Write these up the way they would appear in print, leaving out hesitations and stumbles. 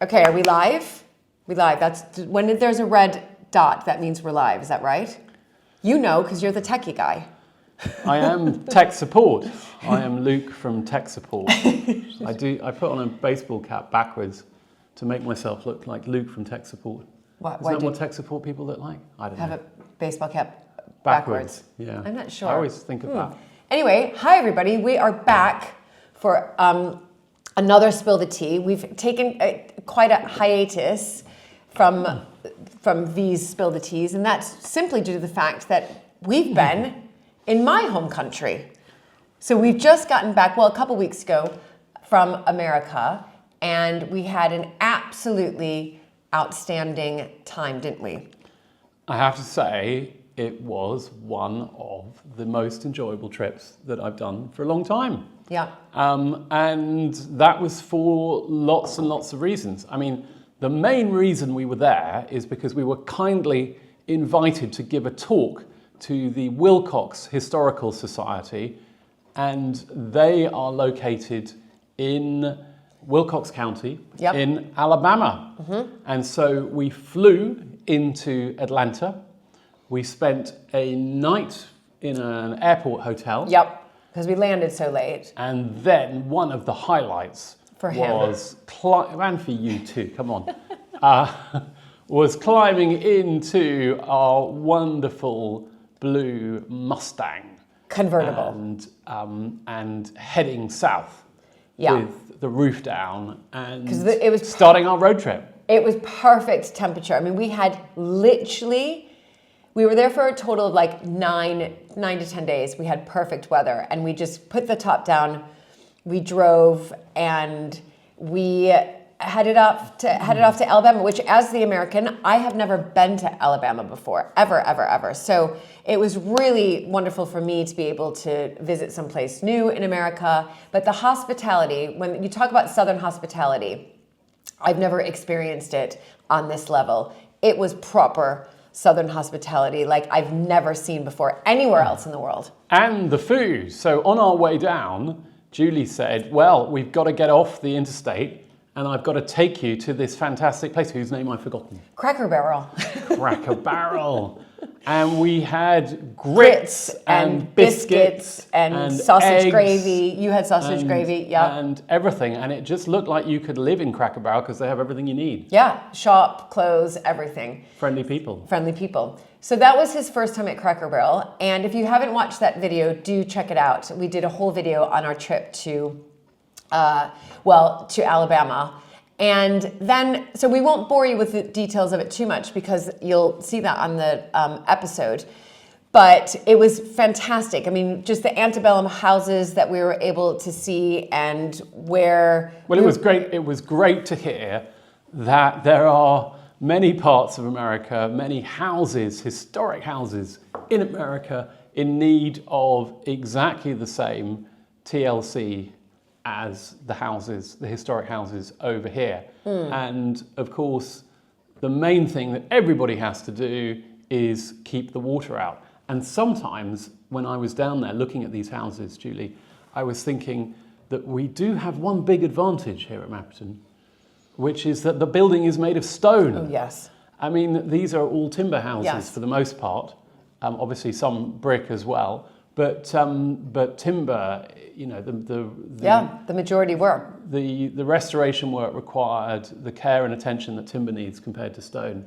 Okay, are we live? We live. That's when there's a red dot, that means we're live. Is that right? You know, because you're the techie guy. I am tech support. I am Luke from tech support. I put on a baseball cap backwards to make myself look like Luke from tech support. Isn't that what tech support people look like? I don't know. Have a baseball cap backwards. Yeah. I'm not sure. I always think of that. Anyway, hi everybody. We are back for another Spill the Tea. We've taken quite a hiatus from these Spill the Teas, and that's simply due to the fact that we've been in my home country. So we've just gotten back, well, a couple weeks ago from America, and we had an absolutely outstanding time, didn't we? I have to say, it was one of the most enjoyable trips that I've done for a long time. Yeah. And that was for lots and lots of reasons. I mean, the main reason we were there is because we were kindly invited to give a talk to the Wilcox Historical Society, and they are located in Wilcox County in Alabama. Mm-hmm. And so we flew into Atlanta. We spent a night in an airport hotel. Yep, because we landed so late. And then one of the highlights was, and for you too, come on, was climbing into our wonderful blue Mustang. Convertible. And heading south with the roof down and it was starting our road trip. It was perfect temperature. I mean, we were there for a total of like 9 to 10 days. We had perfect weather, and we just put the top down. We drove, and we headed off to Alabama, which, as the American, I have never been to Alabama before, ever. So it was really wonderful for me to be able to visit someplace new in America. But the hospitality, when you talk about Southern hospitality, I've never experienced it on this level. It was proper Southern hospitality like I've never seen before anywhere else in the world. And the food. So on our way down, Julie said, well, we've got to get off the interstate and I've got to take you to this fantastic place whose name I've forgotten. Cracker Barrel. Cracker Barrel. And we had grits and biscuits and sausage eggs gravy. You had sausage gravy, yeah. And everything. And it just looked like you could live in Cracker Barrel because they have everything you need. Yeah, shop, clothes, everything. Friendly people. Friendly people. So that was his first time at Cracker Barrel. And if you haven't watched that video, do check it out. We did a whole video on our trip to Alabama. And then, so we won't bore you with the details of it too much because you'll see that on the episode. But it was fantastic. I mean, just the antebellum houses that we were able to see and where... Well, it was great. It was great to hear that there are many parts of America, many houses, historic houses in America in need of exactly the same TLC as the historic houses over here. And of course, the main thing that everybody has to do is keep the water out. And sometimes when I was down there looking at these houses, Julie, I was thinking that we do have one big advantage here at Mapperton, which is that the building is made of stone. Oh, yes. I mean, these are all timber houses for the most part. Obviously some brick as well. But timber, you know, the majority were. The restoration work required the care and attention that timber needs compared to stone.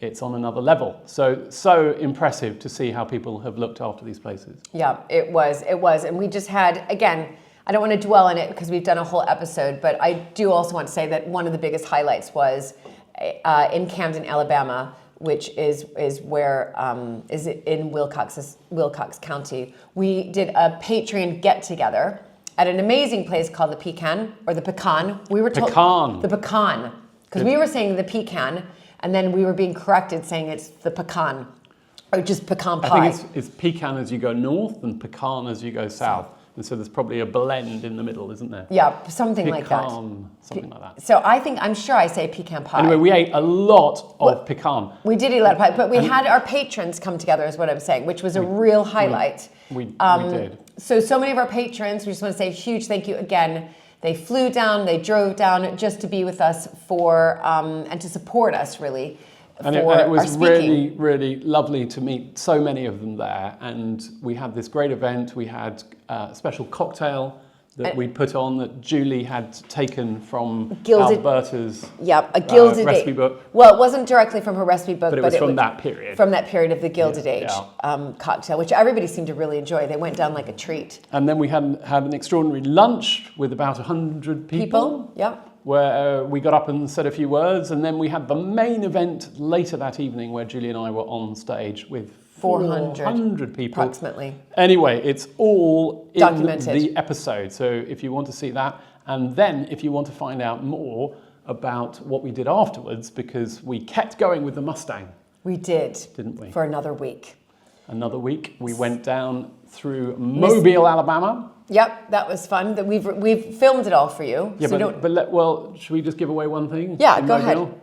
It's on another level. So impressive to see how people have looked after these places. Yeah, it was. And we just had, again, I don't want to dwell on it because we've done a whole episode, but I do also want to say that one of the biggest highlights was in Camden, Alabama, which is where is it in Wilcox County. We did a Patreon get together at an amazing place called the Pecan or the Pecan. We were told the Pecan because we were saying the pecan, and then we were being corrected saying it's the pecan or just pecan pie. I think it's pecan as you go north and pecan as you go south. And so there's probably a blend in the middle, isn't there? Yeah, something like that. Something like that. So I'm sure I say pecan pie. Anyway, we ate a lot of pecan. We did eat a lot of pie, but we had our patrons come together is what I'm saying, which was a real highlight. We did. So many of our patrons, we just want to say a huge thank you again. They flew down, they drove down just to be with us for, and to support us really. And it was really, really lovely to meet so many of them there. And we had this great event. We had a special cocktail that we put on that Julie had taken from Alberta's a Gilded recipe book. Well, it wasn't directly from her recipe book, but it was from that period. From that period of the Gilded Age cocktail, which everybody seemed to really enjoy. They went down like a treat. And then we had an extraordinary lunch with about 100 people. Where we got up and said a few words, and then we had the main event later that evening where Julie and I were on stage with 400 people. Approximately. Anyway, it's all documented in the episode, so if you want to see that, and then if you want to find out more about what we did afterwards, because we kept going with the Mustang. We did. Didn't we? For another week. Another week. We went down through Mobile, Alabama. Yep, that was fun. That we've filmed it all for you. Yeah, so should we just give away one thing? Yeah, go ahead.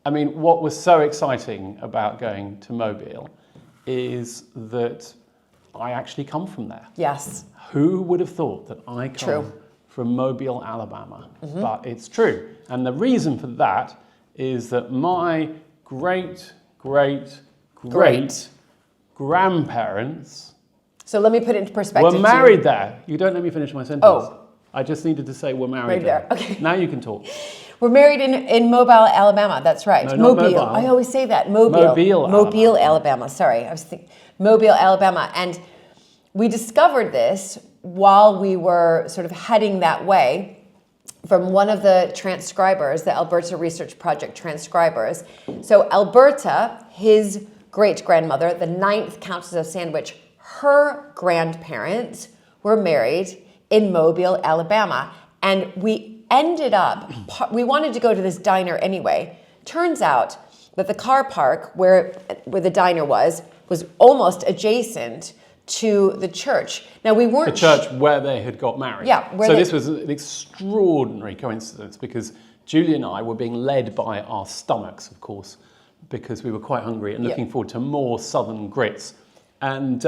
I mean, what was so exciting about going to Mobile is that I actually come from there. Yes. Who would have thought that I come from Mobile, Alabama? But it's true. And the reason for that is that my great grandparents so let me put it into perspective. We're married there. You don't let me finish my sentence. Oh. I just needed to say we're married there. Okay. Now you can talk. We're married in Mobile, Alabama. That's right. No, not Mobile. I always say that. Mobile, Alabama. Sorry. I was thinking Mobile, Alabama. And we discovered this while we were sort of heading that way from one of the transcribers, the Alberta Research Project transcribers. So Alberta, his great-grandmother, the 9th Countess of Sandwich, her grandparents were married in Mobile, Alabama. And we ended up, we wanted to go to this diner anyway. Turns out that the car park where the diner was almost adjacent to the church. Now we weren't... The church where they had got married. Yeah. So this was an extraordinary coincidence because Julie and I were being led by our stomachs, of course, because we were quite hungry and looking forward to more southern grits. And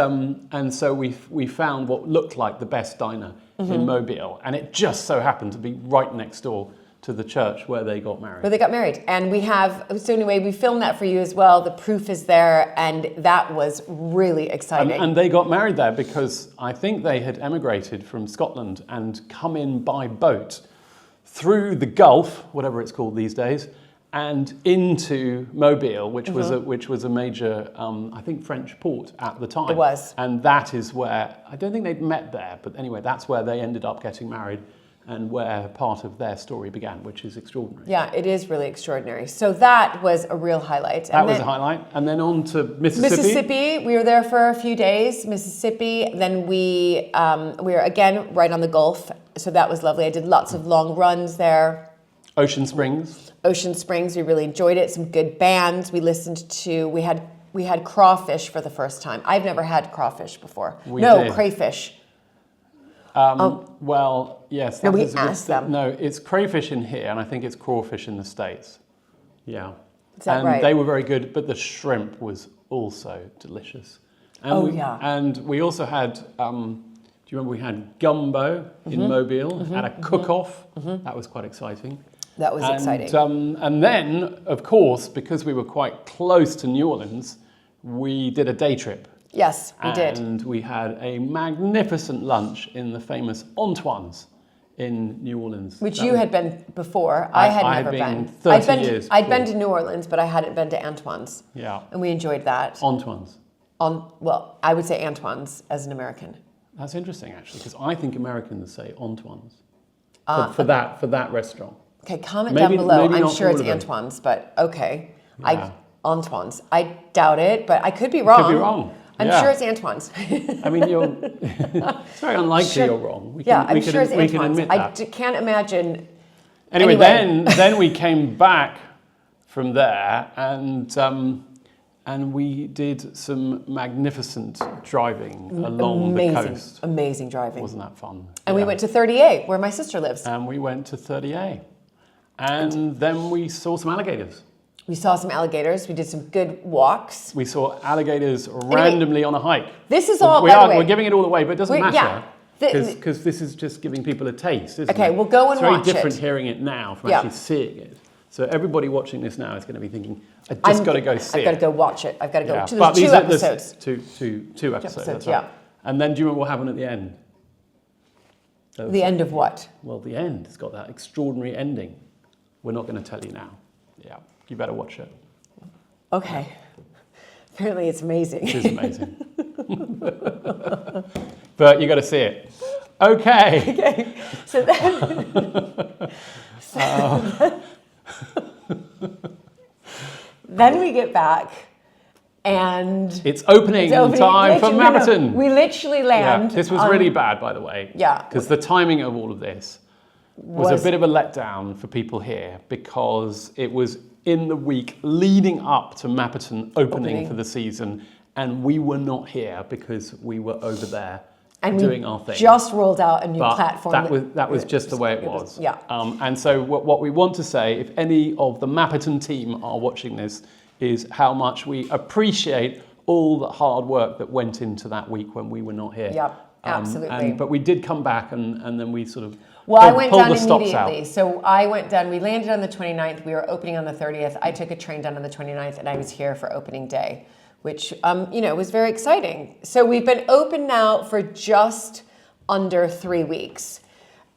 so we found what looked like the best diner in Mobile, and it just so happened to be right next door to the church where they got married. And so anyway, we filmed that for you as well. The proof is there, and that was really exciting. And they got married there because I think they had emigrated from Scotland and come in by boat through the Gulf, whatever it's called these days, and into Mobile, which was a major, I think, French port at the time. It was. And that is where, I don't think they'd met there, but anyway, that's where they ended up getting married and where part of their story began, which is extraordinary. Yeah, it is really extraordinary. So that was a real highlight. That was a highlight. And then on to Mississippi. We were there for a few days, Mississippi. Then we were again right on the Gulf. So that was lovely. I did lots of long runs there. Ocean Springs, we really enjoyed it. Some good bands. We had crawfish for the first time. I've never had crawfish before. Crayfish. Well, yes. No, we asked them. No, it's crayfish in here, and I think it's crawfish in the States. Yeah. Is that right? And they were very good, but the shrimp was also delicious. And we also had, do you remember we had gumbo in Mobile at a cook-off? That was quite exciting. That was exciting. And then, of course, because we were quite close to New Orleans, we did a day trip. Yes, we did. And we had a magnificent lunch in the famous Antoine's in New Orleans. Which you had been before. I had never been. 30 years I'd been to New Orleans, but I hadn't been to Antoine's. Yeah. And we enjoyed that. Antoine's. Well, I would say Antoine's as an American. That's interesting, actually, because I think Americans say Antoine's for that restaurant. Okay, comment down below. I'm sure it's Antoine's, but okay. Yeah. Antoine's. I doubt it, but I could be wrong. Could be wrong. I'm sure it's Antoine's. I mean, it's very unlikely you're wrong. I'm sure it's Antoine's. We can admit that. I can't imagine. Anyway, then we came back from there and we did some magnificent driving along the coast. Amazing driving. Wasn't that fun? And we went to 30A, where my sister lives. And we went to 30A. And then we saw some alligators. We saw some alligators. We did some good walks. We saw alligators randomly on a hike. This is all, we're giving it all away, but it doesn't matter. Yeah. Because this is just giving people a taste, isn't it? Okay, we'll go and watch it. It's very different hearing it now from actually seeing it. So everybody watching this now is going to be thinking, I've got to go see it. I've got to go watch it. I've got to go. Yeah. There's two episodes. Two episodes. That's yeah. Right. And then do you remember what happened at the end? The end of what? Well, the end. It's got that extraordinary ending. We're not going to tell you now. Yeah, you better watch it. Okay. Apparently it's amazing. It is amazing. But you got to see it. Okay. Okay. So then... then we get back and... It's opening time for Mapperton. We literally land... Yeah, this was really bad, by the way. Yeah. Because the timing of all of this was a bit of a letdown for people here because it was in the week leading up to Mapperton opening for the season, and we were not here because we were over there doing our thing. Just rolled out a new platform. That was just the way it was. Yeah. And so what we want to say, if any of the Mapperton team are watching this, is how much we appreciate all the hard work that went into that week when we were not here. Yeah, absolutely. But we did come back and then we sort of I went pulled down the stops immediately. out. So I went down, we landed on the 29th, we were opening on the 30th. I took a train down on the 29th and I was here for opening day, which, was very exciting. So we've been open now for just under 3 weeks.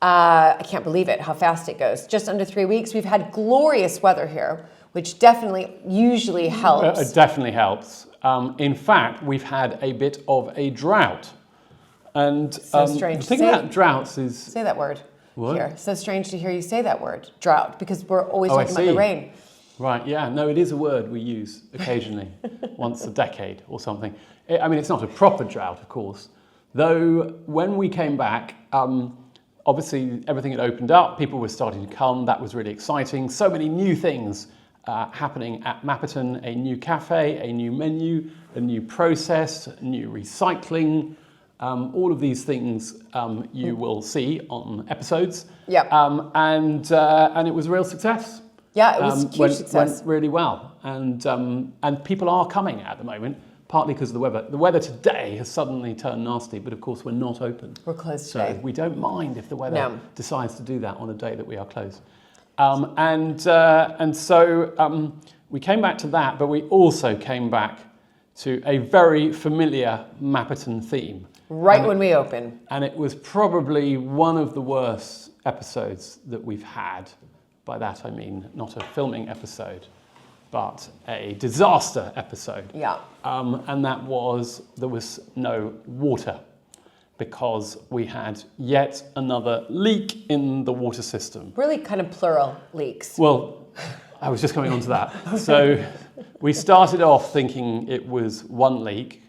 I can't believe it, how fast it goes. Just under 3 weeks. We've had glorious weather here, which definitely usually helps. It definitely helps. In fact, we've had a bit of a drought. And so strange. The thing about droughts is... Say that word what? here. So strange to hear you say that word, drought, because we're always talking about the rain. Right, yeah. No, it is a word we use occasionally, once a decade or something. It's not a proper drought, of course. Though, when we came back, obviously everything had opened up, people were starting to come, that was really exciting. So many new things happening at Mapperton, a new cafe, a new menu, a new process, new recycling. All of these things you will see on episodes. Yeah. And it was a real success. Yeah, it was a huge success. Went really well. And people are coming at the moment, partly because of the weather. The weather today has suddenly turned nasty, but of course we're not open. We're closed today. So we don't mind if the weather decides to do that on a day that we are closed. And so we came back to that, but we also came back to a very familiar Mapperton theme. When we open. And it was probably one of the worst episodes that we've had. By that I mean not a filming episode, but a disaster episode. Yeah. And that was, there was no water because we had yet another leak in the water system. Really kind of plural leaks. Well, I was just coming on to that. So we started off thinking it was one leak,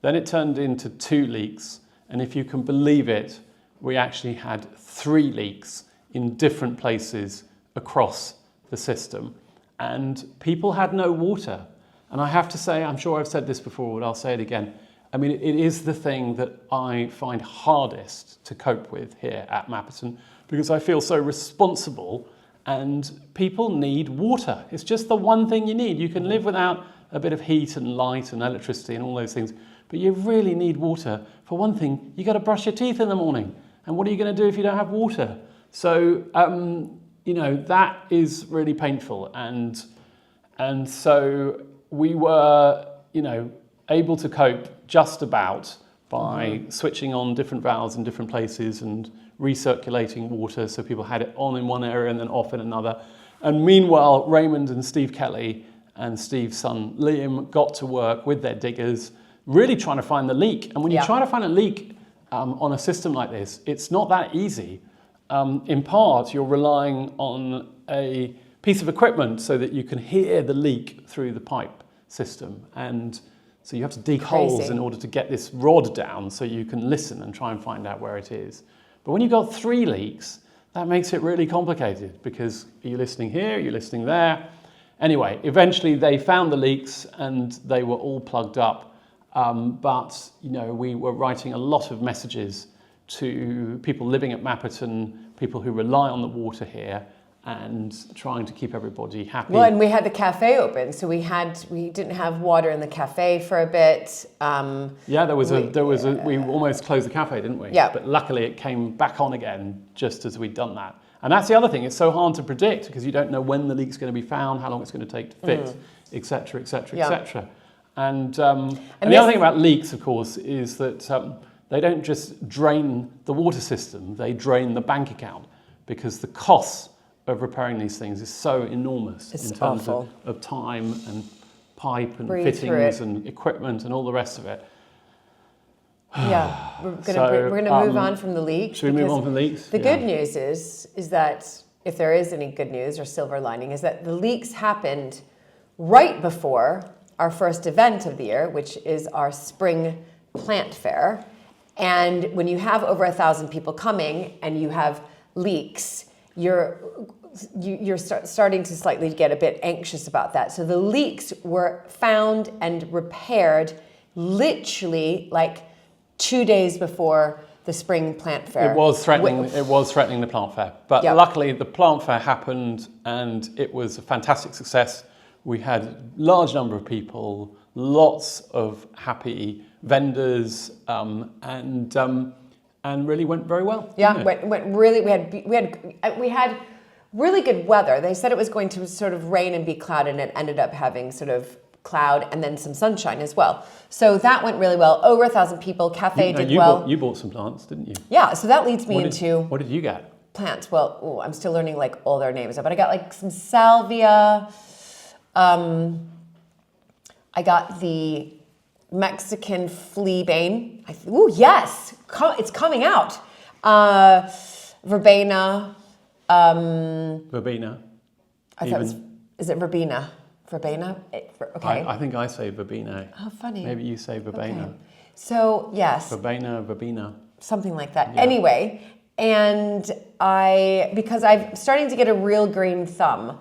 then it turned into 2 leaks, and if you can believe it, we actually had 3 leaks in different places across the system, and people had no water. And I have to say, I'm sure I've said this before, but I'll say it again. It is the thing that I find hardest to cope with here at Mapperton because I feel so responsible. And people need water. It's just the one thing you need. You can live without a bit of heat and light and electricity and all those things, but you really need water. For one thing, you got to brush your teeth in the morning. And what are you going to do if you don't have water? So, that is really painful. And so we were, able to cope just about by switching on different valves in different places and recirculating water so people had it on in one area and then off in another. And meanwhile, Raymond and Steve Kelly and Steve's son Liam got to work with their diggers, really trying to find the leak. And when you try to find a leak on a system like this, it's not that easy. In part, you're relying on a piece of equipment so that you can hear the leak through the pipe system. And so you have to dig holes in order to get this rod down so you can listen and try and find out where it is. But when you've got 3 leaks, that makes it really complicated because are you listening here, are you listening there? Anyway, eventually they found the leaks and they were all plugged up. But we were writing a lot of messages to people living at Mapperton, people who rely on the water here, and trying to keep everybody happy. Well, and we had the cafe open, so we didn't have water in the cafe for a bit. Yeah, we almost closed the cafe, didn't we? Yeah. But luckily it came back on again just as we'd done that. And that's the other thing, it's so hard to predict because you don't know when the leak's going to be found, how long it's going to take to fix, etc., etc., etc. And the other thing about leaks, of course, is that they don't just drain the water system, they drain the bank account because the costs of repairing these things is so enormous in terms of time and pipe and fittings and equipment and all the rest of it. Yeah, we're gonna move on from the leaks. Should we move on from the leaks? The good news is that if there is any good news or silver lining, is that the leaks happened right before our first event of the year, which is our spring plant fair. And when you have over 1,000 people coming and you have leaks, you're starting to slightly get a bit anxious about that. So the leaks were found and repaired literally like 2 days before the spring plant fair. It was threatening the plant fair, but luckily the plant fair happened and it was a fantastic success. We had a large number of people, lots of happy vendors, and really went very well. Yeah, went really. We had really good weather. They said it was going to sort of rain and be cloud, and it ended up having sort of cloud and then some sunshine as well. So that went really well. Over 1,000 people. Cafe did well. You bought some plants, didn't you? Yeah. So that leads me into what did you get? Plants. Well, I'm still learning like all their names, but I got like some salvia. I got the Mexican fleabane. Yes, it's coming out. Verbena. Verbena. I thought it was. Is it verbena? Verbena. Okay. I think I say verbena. Oh, funny. Maybe you say verbena. Okay. So yes. Verbena. Something like that. Yeah. Anyway, and because I'm starting to get a real green thumb,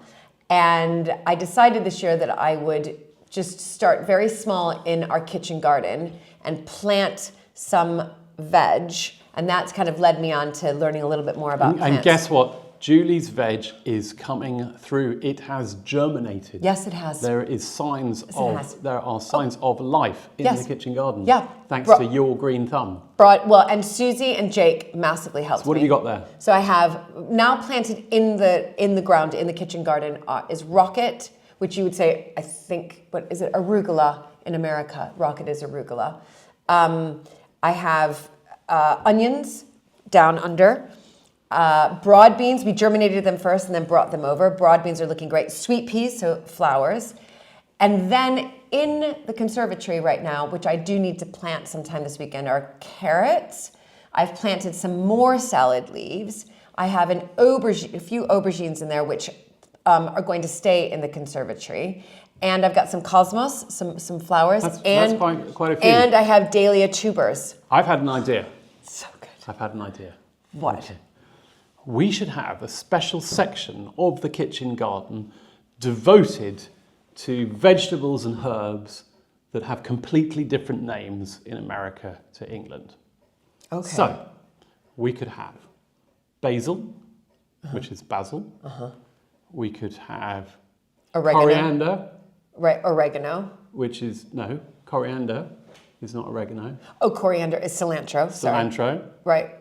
and I decided this year that I would just start very small in our kitchen garden and plant some veg. And that's kind of led me on to learning a little bit more about plants. And guess what? Julie's veg is coming through. It has germinated. Yes, it has. There are signs of life in the kitchen garden. Yeah. Thanks to your green thumb. And Susie and Jake massively helped me. So what have you got there? So I have now planted in the ground in the kitchen garden is rocket, which you would say, I think, what is it? Arugula in America. Rocket is arugula. I have onions down under. Broad beans, we germinated them first and then brought them over. Broad beans are looking great. Sweet peas, so flowers. And then in the conservatory right now, which I do need to plant sometime this weekend, are carrots. I've planted some more salad leaves. I have a few aubergines in there, which are going to stay in the conservatory. And I've got some cosmos, some flowers. That's quite a few. And I have dahlia tubers. I've had an idea. So good. I've had an idea. What? Okay. We should have a special section of the kitchen garden devoted to vegetables and herbs that have completely different names in America to England. Okay. So we could have basil, which is basil. We could have coriander. Right, oregano. Which is, no, coriander is not oregano. Oh, coriander is cilantro. Cilantro. Right.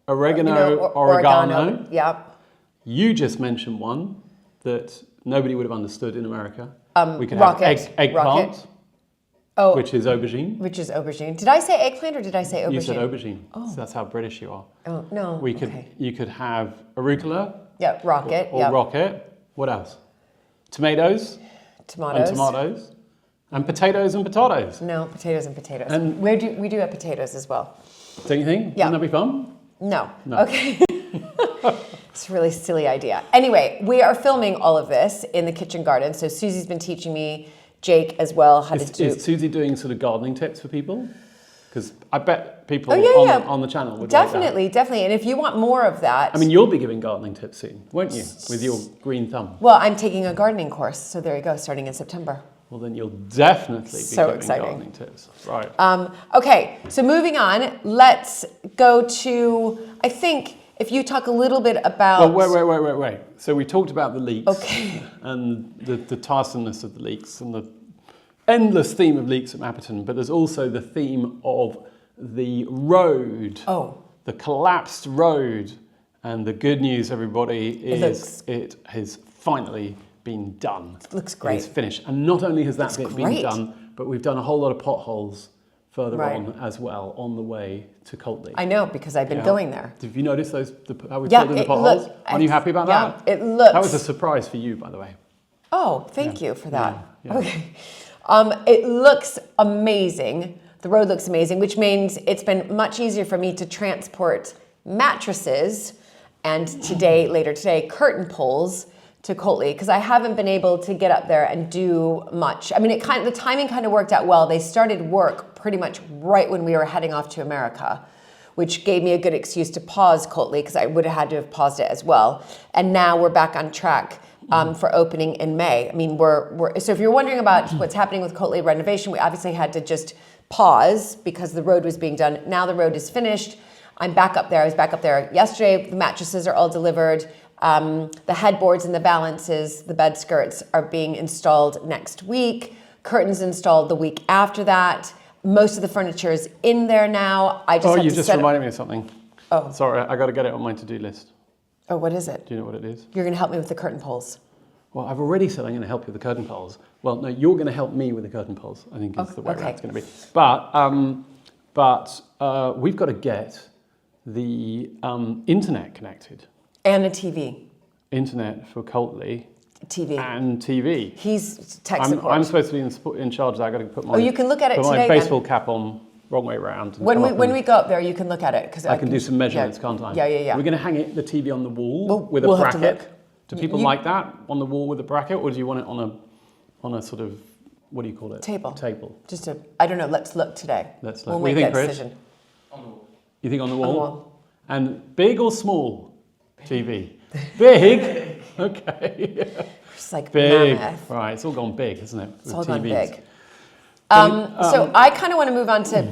Oregano. Yep. You just mentioned one that nobody would have understood in America. We could rocket. have eggplant, which is aubergine. Did I say eggplant or did I say aubergine? You said aubergine. Oh. So that's how British you are. Oh, no. You could have arugula. Yeah, rocket. Or rocket. What else? Tomatoes. Tomatoes. And tomatoes. And potatoes and potatoes. No, potatoes and potatoes. And we do have potatoes as well. Don't you think? Yeah. Wouldn't that be fun? No. Okay. It's a really silly idea. Anyway, we are filming all of this in the kitchen garden. So Susie's been teaching me, Jake as well, how to do... Is Susie doing sort of gardening tips for people? Because I bet people on the channel would definitely, like that. And if you want more of that... I mean, you'll be giving gardening tips soon, won't you? With your green thumb. Well, I'm taking a gardening course. So there you go, starting in September. Well, then you'll definitely be giving gardening tips. Right. Okay, so moving on, let's go to, I think, if you talk a little bit about... Well, wait. So we talked about the leaks. Okay. And the tiresomeness of the leaks and the endless theme of leaks at Mapperton, but there's also the theme of the road. Oh. The collapsed road. And the good news, everybody, is it has finally been done. It looks great. It's finished. And not only has that bit been done, but we've done a whole lot of potholes further on as well on the way to Coltley. I know, because I've been going there. Have you noticed how we filled in the potholes? Are you happy about that? Yeah, it looks... That was a surprise for you, by the way. Oh, thank you for that. Yeah. Okay. It looks amazing. The road looks amazing, which means it's been much easier for me to transport mattresses and later today, curtain poles to Coltley, because I haven't been able to get up there and do much. I mean, the timing kind of worked out well. They started work pretty much right when we were heading off to America, which gave me a good excuse to pause Coltley, because I would have had to have paused it as well. And now we're back on track for opening in May. I mean, so if you're wondering about what's happening with Coltley renovation, we obviously had to just pause because the road was being done. Now the road is finished. I'm back up there. I was back up there yesterday. The mattresses are all delivered. The headboards and the balances, the bed skirts are being installed next week. Curtains installed the week after that. Most of the furniture is in there now. You just reminded me of something. Oh. Sorry, I got to get it on my to-do list. Oh, what is it? Do you know what it is? You're going to help me with the curtain poles. Well, I've already said I'm going to help you with the curtain poles. Well, no, you're going to help me with the curtain poles, I think is the way that's going to be. But we've got to get the internet connected. And a TV. Internet for Coltley. TV. And TV. He's tech support. I'm supposed to be in charge of that. I've got to put my, you can look at it put today, my baseball cap on wrong way around. When we go up there, you can look at it. Cause I can do some measurements, can't I? Yeah. We're going to hang the TV on the wall with a bracket. Do people like that, on the wall with a bracket? Or do you want it on a sort of, what do you call it? Table. Just I don't know, let's look today. Let's look. We'll make that decision. On the wall. You think on the wall? On the wall. And big or small TV? Big? Okay. It's like big. mammoth. Right, it's all gone big, isn't it? It's all gone big. So, so I kind of want to move on to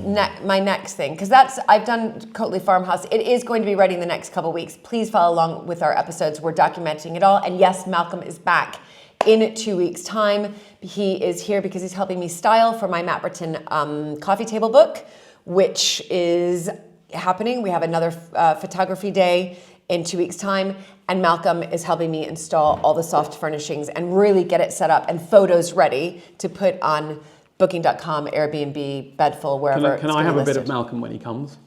my next thing, because I've done Coltley Farmhouse. It is going to be ready in the next couple of weeks. Please follow along with our episodes. We're documenting it all. And yes, Malcolm is back in 2 weeks' time. He is here because he's helping me style for my Mapperton coffee table book, which is happening. We have another photography day in 2 weeks' time, and Malcolm is helping me install all the soft furnishings and really get it set up and photos ready to put on Booking.com, Airbnb, Bedful, wherever. Can I have a bit of Malcolm when he comes?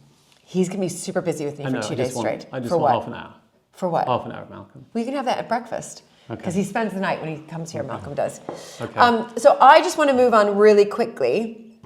He's going to be super busy with me for 2 days straight. I just want half an hour. For what? Half an hour of Malcolm. Well, you can have that at breakfast. Because he spends the night when he comes here, Malcolm does. Okay. So I just want to move on really quickly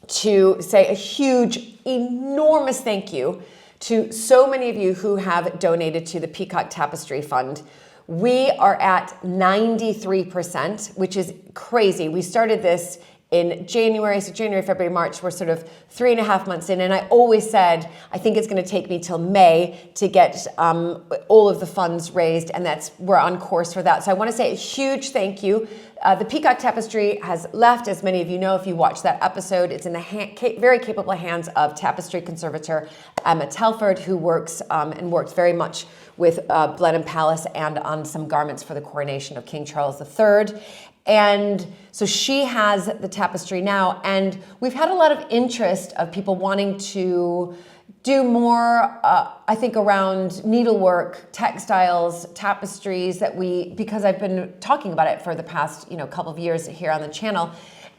to say a huge, enormous thank you to so many of you who have donated to the Peacock Tapestry Fund. We are at 93%, which is crazy. We started this in January, so January, February, March, we're sort of 3.5 months in. And I always said, I think it's going to take me till May to get all of the funds raised. And we're on course for that. So I want to say a huge thank you. The Peacock Tapestry has left, as many of you know, if you watched that episode. It's in the very capable hands of Tapestry conservator Emma Telford, who works and works very much with Blenheim Palace and on some garments for the coronation of King Charles III. And so she has the tapestry now, and we've had a lot of interest of people wanting to do more, I think, around needlework, textiles, tapestries because I've been talking about it for the past, couple of years here on the channel.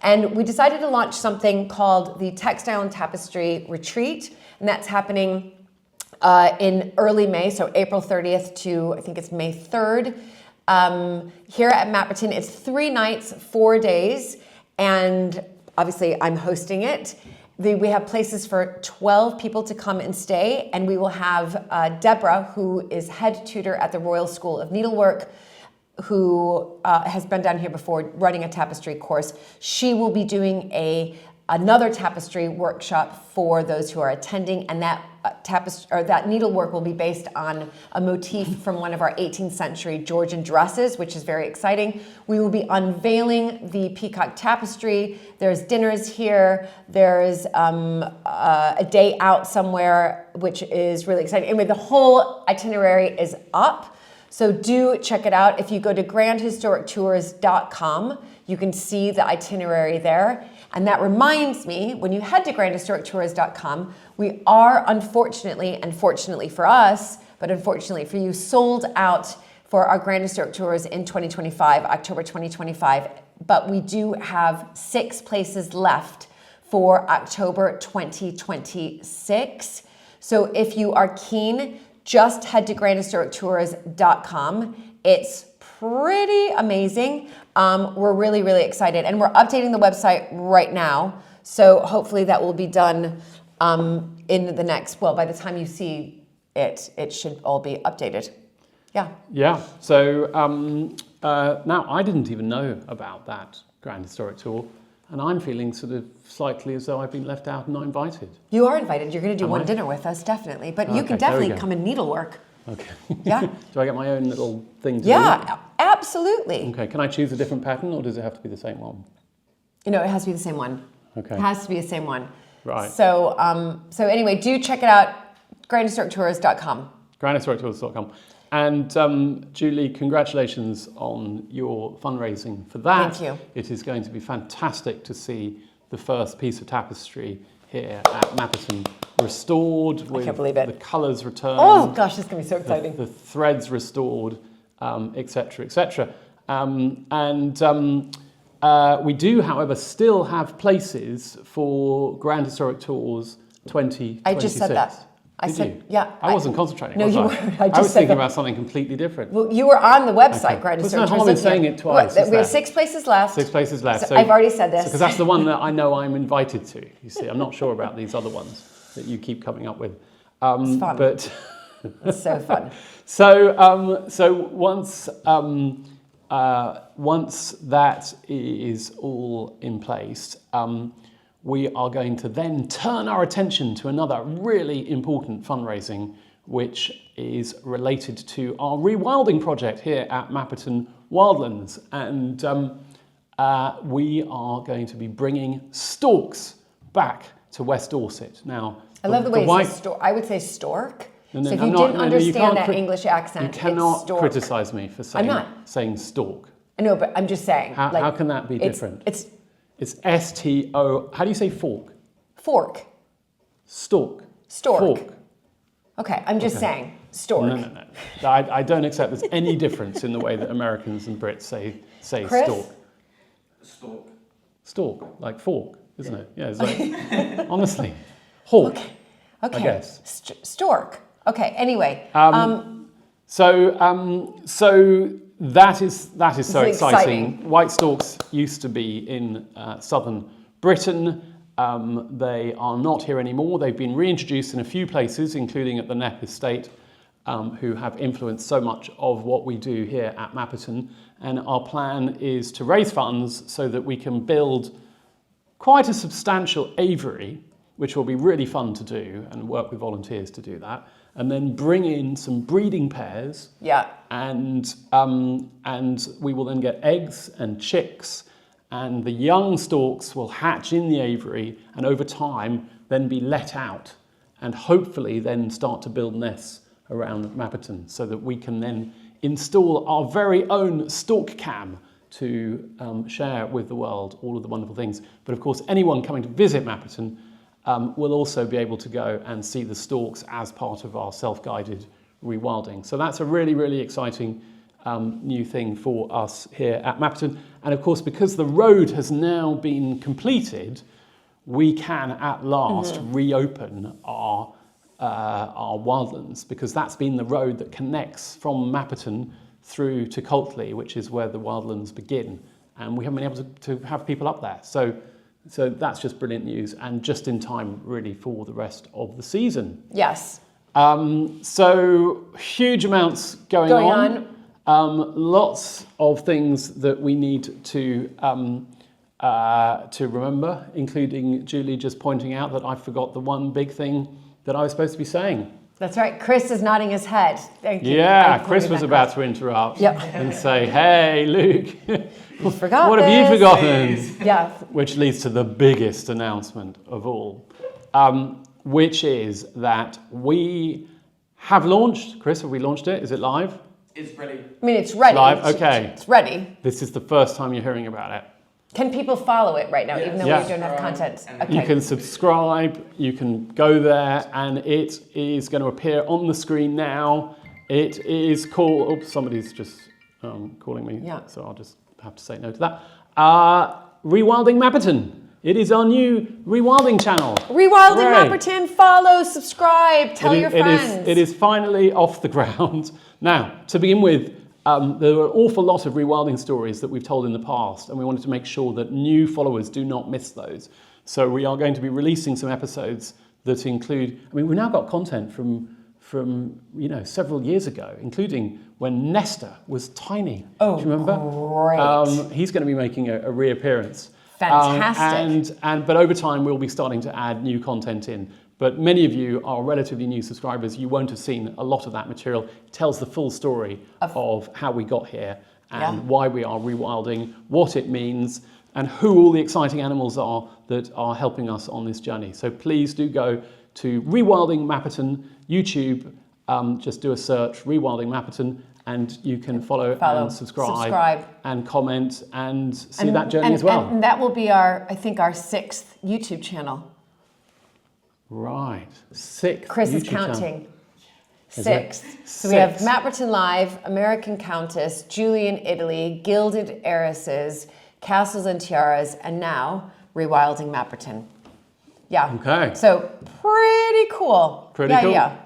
And we decided to launch something called the Textile and Tapestry Retreat, and that's happening in early May, so April 30th to, I think it's May 3rd. Here at Mapperton, it's 3 nights, 4 days, and obviously I'm hosting it. We have places for 12 people to come and stay, and we will have Deborah, who is head tutor at the Royal School of Needlework, who has been down here before running a tapestry course. She will be doing another tapestry workshop for those who are attending, and that tapestry, or that needlework will be based on a motif from one of our 18th century Georgian dresses, which is very exciting. We will be unveiling the Peacock tapestry. There's dinners here. There's a day out somewhere, which is really exciting. Anyway, the whole itinerary is up. So do check it out. If you go to grandhistorictours.com, you can see the itinerary there. And that reminds me, when you head to grandhistorictours.com, we are unfortunately, and fortunately for us, but unfortunately for you, sold out for our Grand Historic Tours in 2025, October 2025. But we do have 6 places left for October 2026. So if you are keen, just head to grandhistorictours.com. It's pretty amazing. We're really, really excited. And we're updating the website right now. So hopefully that will be done in the next, well, by the time you see it, it should all be updated. Yeah. Yeah. So now I didn't even know about that Grand Historic Tour. And I'm feeling sort of slightly as though I've been left out and not invited. You are invited. You're going to do one dinner with us, definitely. But you can definitely come and needlework. Okay. Yeah. Do I get my own little thing to do? Yeah, absolutely. Okay. Can I choose a different pattern, or does it have to be the same one? You know, it has to be the same one. Okay. It has to be the same one. Right. So, so anyway, do check it out, grandhistorictours.com. grandhistorictours.com. And Julie, congratulations on your fundraising for that. Thank you. It is going to be fantastic to see the first piece of tapestry here at Mapperton restored with I can't believe it. The colours returned. Oh gosh, it's going to be so exciting. The threads restored, etc., etc. We do, however, still have places for Grand Historic Tours 2026. I just said that. I Did said, you? yeah. I wasn't concentrating. No, was you I? weren't. I was thinking that. about something completely different. Well, you were on the website, Okay. Grand There's Historic no Tours. harm in saying it twice. We have 6 places left. 6 places left. So I've already said this. Because that's the one that I know I'm invited to. You see, I'm not sure about these other ones that you keep coming up with. It's fun. But it's so fun. So once that is all in place, we are going to then turn our attention to another really important fundraising, which is related to our rewilding project here at Mapperton Wildlands. And we are going to be bringing storks back to West Dorset. Now, I love the way you say stork. I would say stork. So if you didn't understand that English accent, you cannot it's stork. criticize me for saying stork. I know, but I'm just saying. How can that be different? It's S-T-O. How do you say fork? Fork. Stork. Stork. Fork. Okay, I'm just saying stork. No. I don't accept there's any difference in the way that Americans and Brits say Chris? stork. Stork. Stork, like fork, isn't it? Yeah, it's like, honestly. Hawk, Okay. I guess. Stork. Okay, anyway. So that is so exciting. White storks used to be in southern Britain. They are not here anymore. They've been reintroduced in a few places, including at the Knepp Estate, who have influenced so much of what we do here at Mapperton. And our plan is to raise funds so that we can build quite a substantial aviary, which will be really fun to do, and work with volunteers to do that. And then bring in some breeding pairs. Yeah. And we will then get eggs and chicks, and the young storks will hatch in the aviary and over time then be let out and hopefully then start to build nests around Mapperton so that we can then install our very own stork cam to share with the world all of the wonderful things. But of course, anyone coming to visit Mapperton will also be able to go and see the storks as part of our self-guided rewilding. So that's a really, really exciting new thing for us here at Mapperton. And of course, because the road has now been completed, we can at last reopen our wildlands, because that's been the road that connects from Mapperton through to Coltley, which is where the wildlands begin. And we haven't been able to have people up there. So that's just brilliant news, and just in time really for the rest of the season. Yes. So huge amounts going on. Lots of things that we need to remember, including Julie just pointing out that I forgot the one big thing that I was supposed to be saying. That's right. Chris is nodding his head. Thank you. Yeah, Chris was about to interrupt and say, hey, Luke, what have you forgotten? Yeah. Which leads to the biggest announcement of all, which is that we have launched. Chris, have we launched it? Is it live? It's ready. I mean, it's ready. Live? Okay. It's ready. This is the first time you're hearing about it. Can people follow it right now, even though Yes. we don't have content? You can subscribe, you can go there, and it is going to appear on the screen now. It is called, oops, somebody's just calling me, so I'll just have to say no to that. Rewilding Mapperton. It is our new Rewilding channel. Rewilding Mapperton, follow, subscribe, tell your friends. It is finally off the ground. Now, to begin with, there are an awful lot of rewilding stories that we've told in the past, and we wanted to make sure that new followers do not miss those. So we are going to be releasing some episodes that include, I mean, we've now got content from several years ago, including when Nestor was tiny. Oh, do you remember? Great. He's going to be making a reappearance. Fantastic. But over time, we'll be starting to add new content in. But many of you are relatively new subscribers. You won't have seen a lot of that material. It tells the full story of how we got here and why we are rewilding, what it means, and who all the exciting animals are that are helping us on this journey. So please do go to Rewilding Mapperton YouTube. Just do a search, Rewilding Mapperton, and you can follow and subscribe and comment and see that journey as well. And that will be I think our 6th YouTube channel. Right, 6th. Chris is counting. 6th. So we have Mapperton Live, American Countess, Julian Italy, Gilded Heiresses, Castles and Tiaras, and now Rewilding Mapperton. Yeah. Okay. So pretty cool. Pretty cool. Yeah.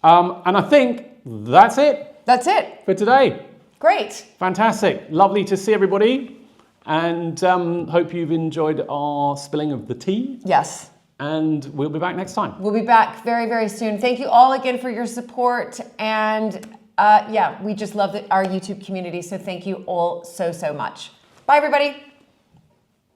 And I think that's it. That's it for today. Great. Fantastic. Lovely to see everybody. And hope you've enjoyed our spilling of the tea. Yes. And we'll be back next time. We'll be back very, very soon. Thank you all again for your support. And we just love our YouTube community. So thank you all so, so much. Bye, everybody.